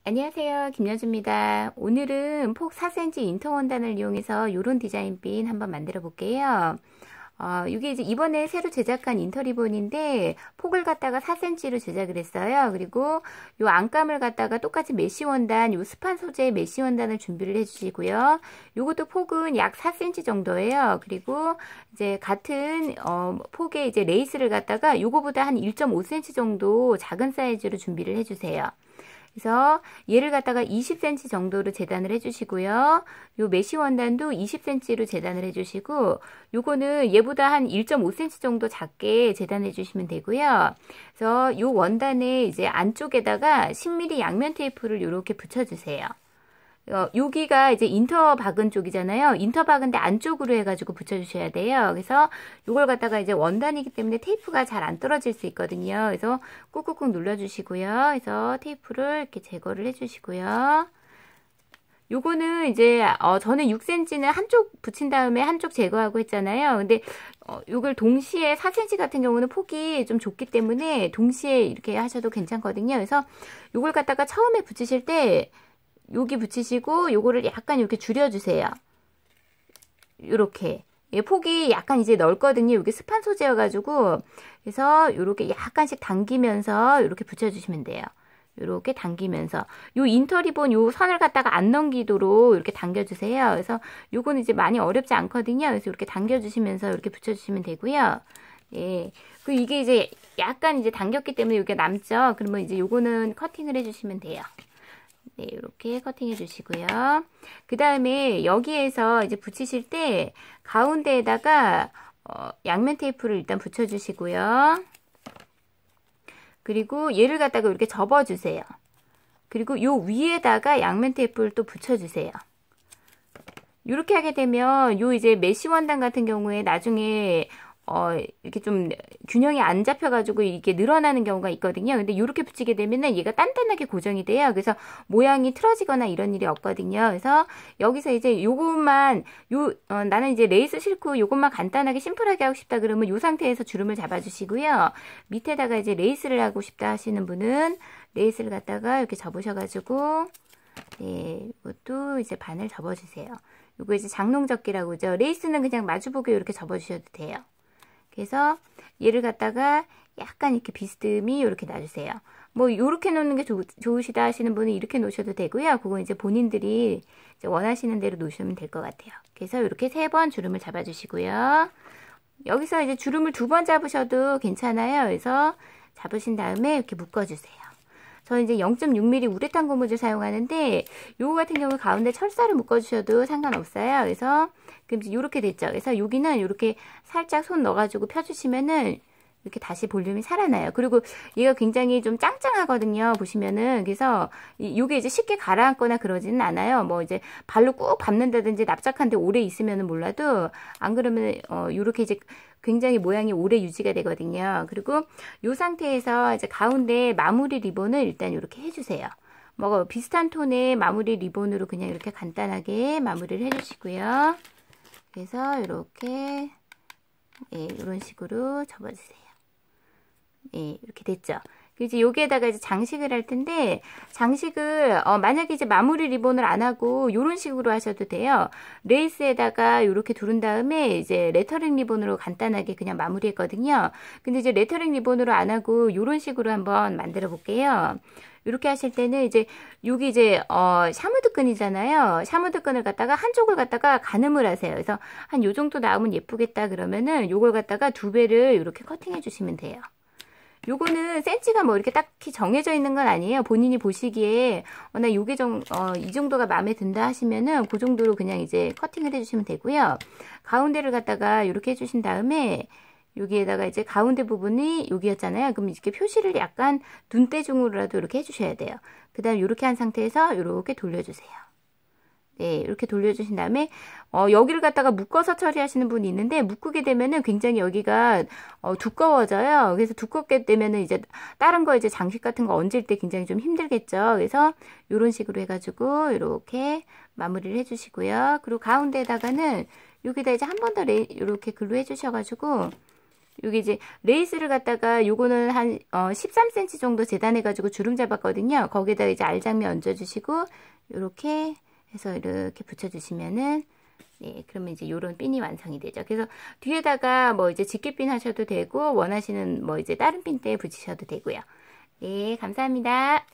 안녕하세요. 김여주입니다. 오늘은 폭 4cm 인터 원단을 이용해서 이런 디자인 핀 한번 만들어 볼게요. 이게 이제 이번에 새로 제작한 인터 리본인데 폭을 갖다가 4cm로 제작을 했어요. 그리고 요 안감을 갖다가 똑같이 메쉬 원단, 요 스판 소재의 메쉬 원단을 준비를 해주시고요. 요것도 폭은 약 4cm 정도예요. 그리고 이제 같은 폭의 이제 레이스를 갖다가 요거보다 한 1.5cm 정도 작은 사이즈로 준비를 해주세요. 그래서 얘를 갖다가 20cm 정도로 재단을 해주시고요. 요 메쉬 원단도 20cm로 재단을 해주시고, 요거는 얘보다 한 1.5cm 정도 작게 재단해 주시면 되고요. 그래서 요 원단에 이제 안쪽에다가 10mm 양면 테이프를 이렇게 붙여주세요. 여기가 이제 인터 박은 쪽이잖아요. 인터 박은데 안쪽으로 해가지고 붙여주셔야 돼요. 그래서 이걸 갖다가 이제 원단이기 때문에 테이프가 잘 안 떨어질 수 있거든요. 그래서 꾹꾹꾹 눌러주시고요. 그래서 테이프를 이렇게 제거를 해주시고요. 요거는 이제 저는 6cm는 한쪽 붙인 다음에 한쪽 제거하고 했잖아요. 근데 요걸 동시에 4cm 같은 경우는 폭이 좀 좁기 때문에 동시에 이렇게 하셔도 괜찮거든요. 그래서 요걸 갖다가 처음에 붙이실 때 여기 붙이시고 요거를 약간 이렇게 줄여주세요. 요렇게 폭이 약간 이제 넓거든요. 이게 스판 소재여가지고 그래서 요렇게 약간씩 당기면서 이렇게 붙여주시면 돼요. 요렇게 당기면서 요 인터 리본 요 선을 갖다가 안 넘기도록 이렇게 당겨주세요. 그래서 요거는 이제 많이 어렵지 않거든요. 그래서 이렇게 당겨주시면서 이렇게 붙여주시면 되고요. 예. 그리고 이게 이제 약간 이제 당겼기 때문에 여기가 남죠. 그러면 이제 요거는 커팅을 해주시면 돼요. 네, 이렇게 커팅해 주시고요. 그 다음에 여기에서 이제 붙이실 때 가운데에다가 양면 테이프를 일단 붙여 주시고요. 그리고 얘를 갖다가 이렇게 접어 주세요. 그리고 요 위에다가 양면 테이프를 또 붙여 주세요. 이렇게 하게 되면 요 이제 메쉬 원단 같은 경우에 나중에 이렇게 좀 균형이 안 잡혀가지고 이게 늘어나는 경우가 있거든요. 근데 이렇게 붙이게 되면은 얘가 단단하게 고정이 돼요. 그래서 모양이 틀어지거나 이런 일이 없거든요. 그래서 여기서 이제 요것만, 나는 이제 레이스 싫고 요것만 간단하게 심플하게 하고 싶다 그러면 요 상태에서 주름을 잡아주시고요. 밑에다가 이제 레이스를 하고 싶다 하시는 분은 레이스를 갖다가 이렇게 접으셔가지고, 네, 이것도 이제 반을 접어주세요. 요거 이제 장롱접기라고 그러죠. 레이스는 그냥 마주보게 이렇게 접어주셔도 돼요. 그래서 얘를 갖다가 약간 이렇게 비스듬히 이렇게 놔주세요. 뭐 이렇게 놓는 게 좋으시다 하시는 분은 이렇게 놓으셔도 되고요. 그건 이제 본인들이 이제 원하시는 대로 놓으시면 될 것 같아요. 그래서 이렇게 3번 주름을 잡아주시고요. 여기서 이제 주름을 2번 잡으셔도 괜찮아요. 그래서 잡으신 다음에 이렇게 묶어주세요. 저는 이제 0.6mm 우레탄 고무줄 사용하는데 요거 같은 경우 가운데 철사를 묶어주셔도 상관없어요. 그래서 그럼 이렇게 됐죠. 그래서 여기는 이렇게 살짝 손 넣어가지고 펴주시면은 이렇게 다시 볼륨이 살아나요. 그리고 얘가 굉장히 좀 짱짱하거든요. 보시면은. 그래서 이게 이제 쉽게 가라앉거나 그러지는 않아요. 뭐 이제 발로 꾹 밟는다든지 납작한데 오래 있으면은 몰라도 안 그러면 이렇게 이제 굉장히 모양이 오래 유지가 되거든요. 그리고 이 상태에서 이제 가운데 마무리 리본을 일단 이렇게 해주세요. 뭐 비슷한 톤의 마무리 리본으로 그냥 이렇게 간단하게 마무리를 해주시고요. 그래서 이렇게 이런 식으로 접어주세요. 예, 이렇게 됐죠. 이제 여기에다가 이제 장식을 할 텐데, 장식을, 만약에 이제 마무리 리본을 안 하고, 요런 식으로 하셔도 돼요. 레이스에다가 이렇게 두른 다음에, 이제 레터링 리본으로 간단하게 그냥 마무리 했거든요. 근데 이제 레터링 리본으로 안 하고, 요런 식으로 한번 만들어 볼게요. 이렇게 하실 때는 이제, 여기 이제, 샤무드 끈이잖아요. 샤무드 끈을 갖다가 한쪽을 갖다가 가늠을 하세요. 그래서 한 요 정도 나오면 예쁘겠다 그러면은, 요걸 갖다가 2배를 이렇게 커팅해 주시면 돼요. 요거는 센치가 뭐 이렇게 딱히 정해져 있는 건 아니에요. 본인이 보시기에 나 요게 이 정도가 마음에 든다 하시면은 그 정도로 그냥 이제 커팅을 해주시면 되고요. 가운데를 갖다가 이렇게 해주신 다음에 여기에다가 이제 가운데 부분이 여기였잖아요. 그럼 이렇게 표시를 약간 눈대중으로라도 이렇게 해주셔야 돼요. 그 다음 이렇게 한 상태에서 이렇게 돌려주세요. 네, 이렇게 돌려주신 다음에 여기를 갖다가 묶어서 처리하시는 분이 있는데 묶게 되면은 굉장히 여기가 두꺼워져요. 그래서 두껍게 되면은 이제 다른 거 이제 장식 같은 거 얹을 때 굉장히 좀 힘들겠죠. 그래서 이런 식으로 해가지고 이렇게 마무리를 해주시고요. 그리고 가운데에다가는 여기다 이제 한 번 더 이렇게 글로 해주셔가지고 여기 이제 레이스를 갖다가 요거는 한 13cm 정도 재단해가지고 주름 잡았거든요. 거기에다가 이제 알장면 얹어주시고 요렇게 해서 이렇게 붙여주시면은 네, 그러면 이제 요런 핀이 완성이 되죠. 그래서 뒤에다가 뭐 이제 직계핀 하셔도 되고 원하시는 뭐 이제 다른 핀대에 붙이셔도 되고요. 네, 감사합니다.